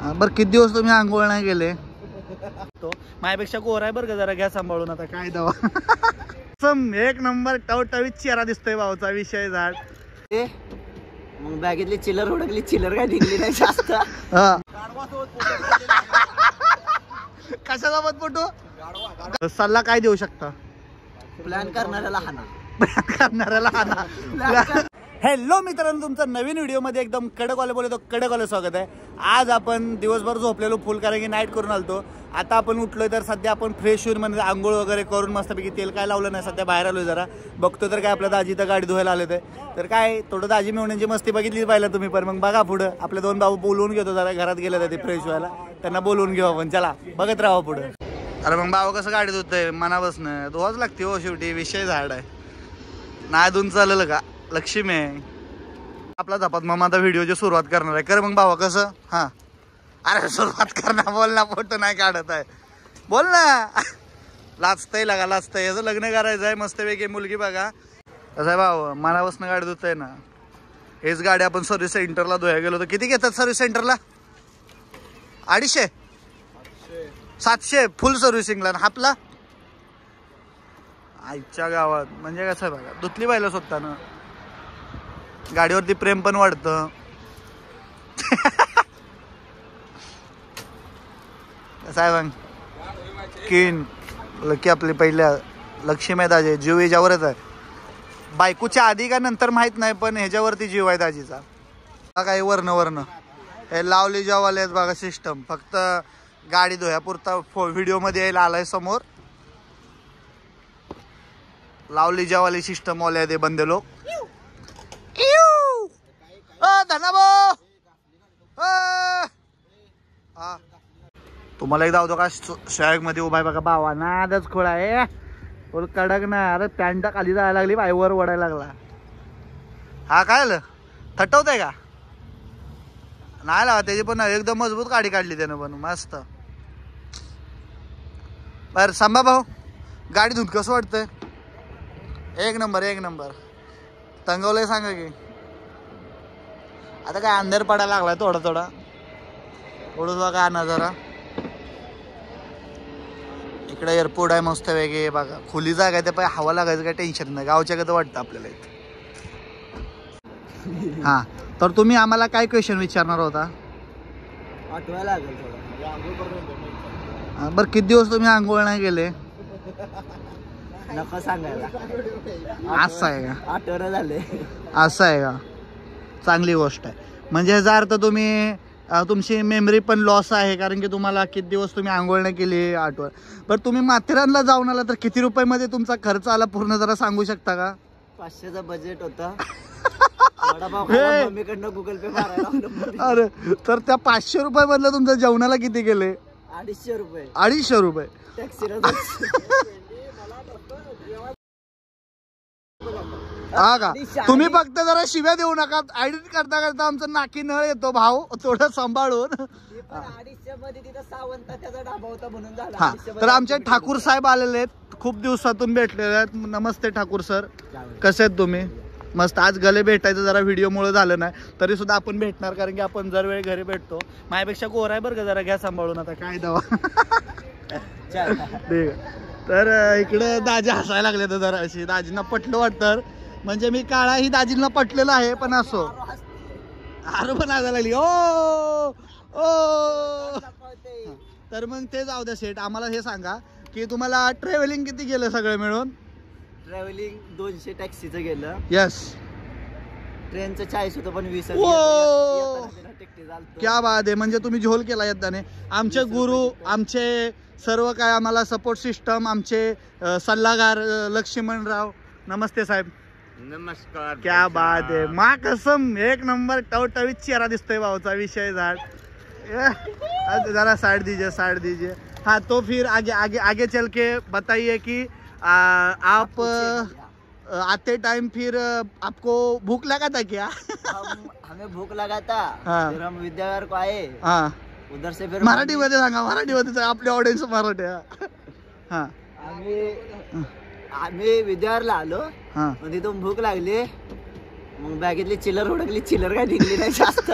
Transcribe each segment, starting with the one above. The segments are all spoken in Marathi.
बरं किती दिवस तुम्ही आंघोळ नाही गेले? तो माझ्यापेक्षा गोरा आहे बरं का, जरा घ्या सांभाळून. आता काय दवा. एक नंबर टवटवीत चेहरा दिसतोय भाऊचा. विषय झाड. मग बॅगेतली चिल्लर हुडकली, चिल्लर काय निघली नाही जास्त. कशाचा फोटो सल्ला काय देऊ शकता? प्लॅन करणाऱ्याला हाना. हॅलो मित्रांनो, तुमचं नवीन व्हिडिओ मध्ये एकदम कडकवाले बोलतो कडकवाले स्वागत आहे. आज आपण दिवसभर झोपलेलो फुल, कारण की नाईट करून आलतो. आता आपण उठलोय तर सध्या आपण फ्रेश होऊन म्हणजे आंघोळ वगैरे करून मस्तपैकी तेल काय लावलं नाही, सध्या बाहेर आलोय. जरा बघतो तर काय आपल्या दाजी तर गाडी धुवायला आले तर काय थोडं दाजी मिळवण्याची मस्ती बघितली पाहिलं तुम्ही. पण मग बघा पुढं आपले दोन भाऊ बोलवून घेतो, जरा घरात गेले ते फ्रेश व्हायला, त्यांना बोलवून घेऊ आपण. चला बघत राहा पुढं. अरे मग भाऊ कसं गाडी धुतोय मनापासनं धुवाच लागते हो, शेवटी विषय झाड आहे. नाही धुवून चालेल का? लक्ष्मी आहे आपला धपात. मग आता व्हिडिओची सुरुवात करणार आहे. कर मग भावा कसं? हा अरे सुरुवात करणार, बोल ना. फोटो नाही काढत आहे, बोल ना. लाचतंय लागा, लाचतंय. याचं लग्न करायचं आहे मस्तपैकी. मुलगी बघा कसं आहे भाऊ, मनापासून गाडी धुतोय ना. हेच गाडी आपण सर्व्हिस सेंटरला धुया गेलो तर किती घेतात सर्व्हिस सेंटरला? 250 700 फुल सर्व्हिसिंगला. हापला आईच्या गावात म्हणजे कसं आहे बघा, धुतली पाहिलं स्वतःनं. गाडीवरती प्रेम पण वाढतं. कसं आहे मग किन लकी आपली पहिल्या लक्ष्मी आहे दाजी. जीव ह्याच्यावरच आहे. बायकोच्या आधी का नंतर माहित नाही, पण ह्याच्यावरती जीव आहे दाजीचा. काही वर्ण हे लावली जेवाले आहेत बघा सिस्टम. फक्त गाडी धुयापुरता व्हिडिओ मध्ये यायला आलाय समोर. लावली जेवाली सिस्टम वाले ते बंदे लोक. धनाबो तुम्हाला एक दावतो का शाळेत मध्ये उभा आहे बघा भावा. नादच खोळा आहे बोल कडक ना. अरे पॅन्ट खाली जायला लागली, पायवर ओढायला लागला. हा काय आलं थटवतंय का? नाही लावा त्याची पण एकदम मजबूत गाडी काढली त्यानं पण मस्त. बर सांबा भाऊ, गाडी धुत कसं वाटतंय? एक नंबर एक नंबर. तंगवलंय सांगा की. आता काय अंधार पडायला लागलाय थोडा थोडंच बघा ना जरा. इकडे एअरपोर्ट आहे मस्त वेगळे बघा, खुली जागा आहे. ते पाय हवा लागायचं काय टेन्शन नाही. गावच्या कसं वाटतं आपल्याला इथं. हा तर तुम्ही आम्हाला काय क्वेश्चन विचारणार होता? आठवायला लागेल थोडं. बरं किती दिवस तुम्ही आंघोळ नाही गेले? नको सांगायला. असं आहे का? आठवडा झाले. असं आहे का? चांगली गोष्ट आहे. म्हणजे ह्याचा अर्थ तुम्ही तुमची मेमरी पण लॉस आहे, कारण की तुम्हाला किती दिवस तुम्ही आंघोळ नाही केली आठवण. बरं तुम्ही माथेरानला जाऊन आला तर किती रुपयामध्ये तुमचा खर्च आला पूर्ण, जरा सांगू शकता का? 500चा बजेट होता. मम्मीकडनं गुगल पे मारायला. अरे तर त्या 500 रुपये मधलं तुमच्या जेवणाला किती गेले? 250 रुपये. 250 रुपये हा का? तुम्ही फक्त जरा शिव्या देऊ नका. एडिट करता करता आमचं नाकी नळ येतो भाऊ, थोडं सांभाळून. हा तर आमचे ठाकूर साहेब आलेले आहेत, खूप दिवसातून भेटलेले आहेत. नमस्ते ठाकूर सर, कसे आहेत तुम्ही? मस्त. आज गले भेटायचं जरा व्हिडिओमुळे झालं नाही, तरी सुद्धा आपण भेटणार, कारण की आपण जर वेळ घरी भेटतो. माझ्यापेक्षा गोरा आहे बरं का, जरा घ्या सांभाळून. आता काय दवा. ठीक आहे. तर इकडे दाजी हसायला लागले तर जरा अशी दाजींना पटलं वाटतं. म्हणजे मी काळा ही दाजींना पटलेला आहे, पण असो आरो पण हसायला लागली. ओ तर मग ते जाऊ द्या सेट. आम्हाला हे सांगा की तुम्हाला ट्रॅव्हलिंग किती गेलं सगळं मिळून? ट्रॅव्हलिंग 200 टॅक्सीचं गेलं. यस. ट्रेनचं 40 होतं पण 20. क्या बात आहे. म्हणजे तुम्ही झोल केला येताने. आमचे गुरु, आमचे सर्व काय आम्हाला सपोर्ट सिस्टम, आमचे सल्लागार लक्ष्मणराव. नमस्ते साहेब. नमस्कार. क्या बात आहे. मा कसम एक नंबर टवटवीत चेहरा दिसतोय भाऊचा. विषय झाड. जरा साइड दीजिए. हाँ तो फिर आगे चल के बताइए कि आप आते टाइम फिर आपको भूख लगा था क्या? हमें भूख लगा था. हाँ. फिर हम विद्यानगर को आए. हाँ उधर से फिर मराठी मध्ये सांगा. मराठी मध्ये आपल्या ऑडियन्स मराठी. हा आम्ही विद्यानगरला आलो. हा तिथून भूक लागली. मग बॅगेतली चिल्लर हुडकली, चिल्लर काय निघली नाही जास्त.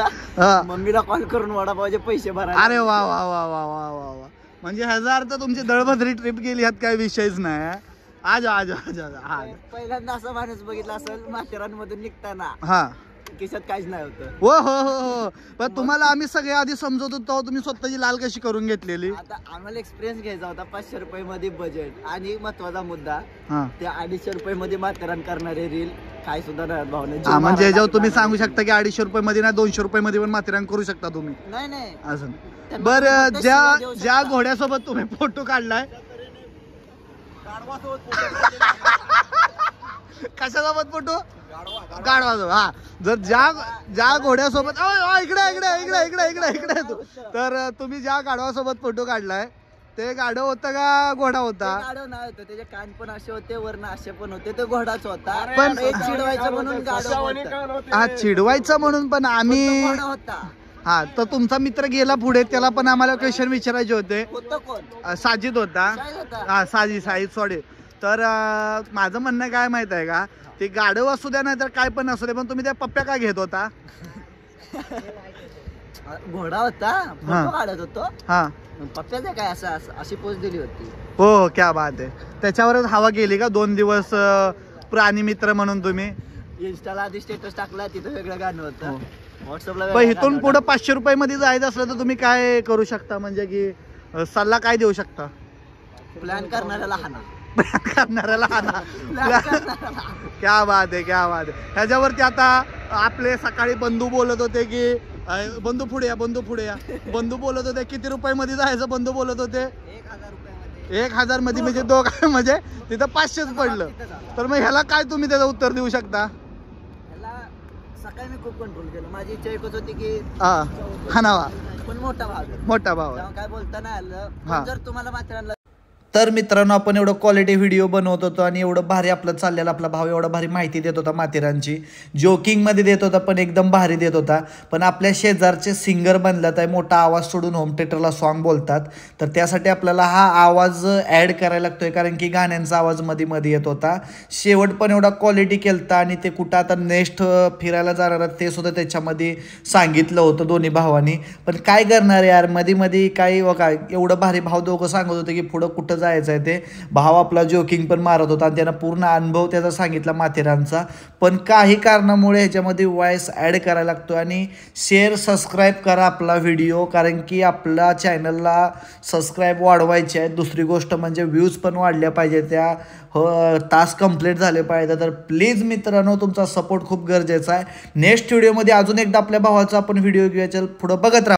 मम्मीला कॉल करून वडापावचे पैसे भरा. अरे वा वा वा वा वा वा वा. म्हणजे ह्याचा अर्थ तुमची दळभद्री ट्रिप गेली ह्यात काही विषयच नाही. आज आज आज आज पहिल्यांदा असं माणूस बघितला असेल माथेरानमधून निघताना हा खिशात काहीच नाही होतं. हो हो हो हो. पण तुम्हाला आम्ही सगळे आधी समजत होतो, तुम्ही स्वतःची लाल कशी करून घेतलेली. आता आम्हाला एक्सपिरियन्स घ्यायचा होता. 500 रुपये मध्ये बजेट आणि महत्वाचा मुद्दा ते 250 रुपये मध्ये माथेरान करणारे रील काय सुद्धा नाही भावना. म्हणजे जेव्हा तुम्ही सांगू शकता की 250 रुपये मध्ये ना 200 रुपये मध्ये पण माथेरान करू शकता तुम्ही. नाही नाही असं बरं. ज्या घोड्यासोबत तुम्ही फोटो काढलाय कशासोबत फोटो गाढवासोबत. हा जर ज्या घोड्यासोबत इकडे इकडे इकडे इकडे इकडे इकडे तर तुम्ही ज्या गाढवासोबत फोटो काढलाय ते गाढव होतं का घोडा होता. गाढव नाही होतं, त्याचे कान पण असे होते, वर्ण असे पण होते, ते घोडाच होता. पण चिडवायचं म्हणून गाढव. हा चिडवायचं म्हणून पण आम्ही होता. हा तर तुमचा मित्र गेला पुढे, त्याला पण आम्हाला क्वेश्चन विचारायचे होते. साजिद होता. हा साजिद सॉरी. तर माझं म्हणणं काय माहित आहे का, ते गाढव असू द्या नाही तर काय पण असू दे, पण तुम्ही त्या पप्प्या का घेत होता. घोडा होता, फोटो काढत होतो. हा पप्प्याचं काय असं अशी पोच दिली होती. हो क्या बात आहे. त्याच्यावरच हवा गेली का 2 दिवस प्राणी मित्र म्हणून तुम्ही. इंस्टाला आधी स्टेटस टाकला, तिथं वेगळं गाणं होतं. व्हॉट्सअपला पण इथून पुढे 500 रुपये मध्ये जायचं असलं तर तुम्ही काय करू शकता, म्हणजे की सल्ला काय देऊ शकता. प्लॅन करणाऱ्याला हाना. करणाऱ्याला क्या बात आहे क्या बात आहे. ह्याच्यावरती आता आपले सकाळी बंधू बोलत होते की बंधू पुढे या बंधू पुढे या. बंधू बोलत होते किती रुपये मध्ये जायचं. बंधू बोलत होते 1000 मध्ये. म्हणजे दोघं म्हणजे तिथं 500च पडलं. तर मग ह्याला काय तुम्ही त्याचं उत्तर देऊ शकता. सकाळी मी खूप कंट्रोल केलं. माझी इच्छा एकच होती की हानावा, पण मोठा भाव काय बोलता नाही आलं. जर तुम्हाला माथेरानला तर मित्रांनो आपण एवढं क्वालिटी व्हिडिओ बनवत होतो आणि एवढं भारी आपलं चाललेलं, आपला भाव एवढा भारी माहिती देत होता माथेरानची, जोकिंगमध्ये देत होता पण एकदम भारी देत होता. पण आपल्या शेजारचे सिंगर बनलात आहे, मोठा आवाज सोडून होम थिएटरला सॉन्ग बोलतात. तर त्यासाठी आपल्याला हा आवाज ॲड करायला लागतोय, कारण की गाण्यांचा आवाज मध्ये मध्ये येत होता. शेवट पण एवढा क्वालिटी केलता आणि ते कुठं आता नेक्स्ट फिरायला जाणार ते सुद्धा त्याच्यामध्ये सांगितलं होतं दोन्ही भावांनी. पण काय करणार यार, मध्ये मध्ये काही काय एवढं भारी भाव दोघं सांगत होते की पुढं कुठं जायचं आहे. ते भाव आपला जोकिंग पण मारत होता आणि त्यांना पूर्ण अनुभव त्याचा सांगितला माथेरानचा. पण काही कारणामुळे ह्याच्यामध्ये वॉइस ॲड करायला लागतो. आणि शेअर सबस्क्राईब करा आपला व्हिडिओ, कारण की आपल्या चॅनलला सबस्क्राईब वाढवायचे आहेत. दुसरी गोष्ट म्हणजे व्ह्यूज पण वाढल्या पाहिजे, त्या टास्क कंप्लीट झाले पाहिजे. तर प्लीज मित्रांनो तुमचा सपोर्ट खूप गरजेचा आहे. नेक्स्ट व्हिडिओमध्ये अजून एकदा आपल्या भावाचा आपण व्हिडिओ घेऊया. चल पुढं बघत राहा.